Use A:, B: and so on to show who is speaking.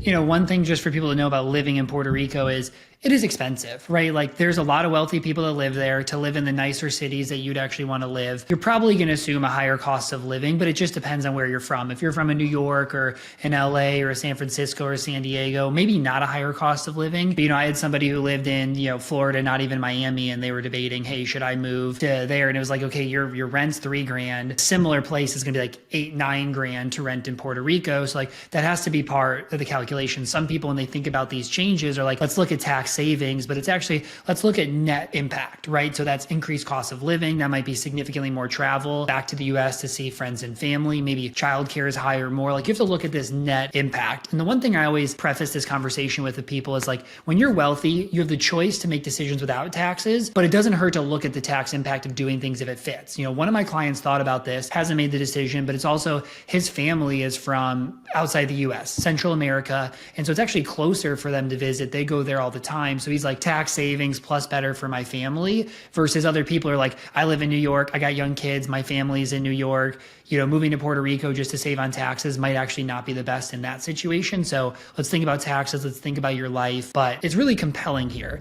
A: One thing just for people to know about living in Puerto Rico is it is expensive, right? Like there's a lot of wealthy people that live there. To live in the nicer cities that you'd actually want to live, you're probably going to assume a higher cost of living, but it just depends on where you're from. If you're from a New York or an LA or a San Francisco or San Diego, maybe not a higher cost of living. But, I had somebody who lived in, Florida, not even Miami, and they were debating, hey, should I move to there? And it was like, okay, your rent's $3,000. Similar place is going to be like 8, 9 grand to rent in Puerto Rico. So like that has to be part of the calculation. Some people, when they think about these changes, are like, let's look at tax savings, but it's actually, let's look at net impact, right? So that's increased cost of living. That might be significantly more travel back to the US to see friends and family. Maybe childcare is higher, more. Like you have to look at this net impact. And the one thing I always preface this conversation with people is like, when you're wealthy, you have the choice to make decisions without taxes, but it doesn't hurt to look at the tax impact of doing things if it fits. One of my clients thought about this, hasn't made the decision, but it's also his family is from outside the US, Central America. And so it's actually closer for them to visit. They go there all the time. So he's like, tax savings plus better for my family, versus other people are like, I live in New York, I got young kids, my family's in New York, moving to Puerto Rico just to save on taxes might actually not be the best in that situation. So let's think about taxes, let's think about your life, but it's really compelling here.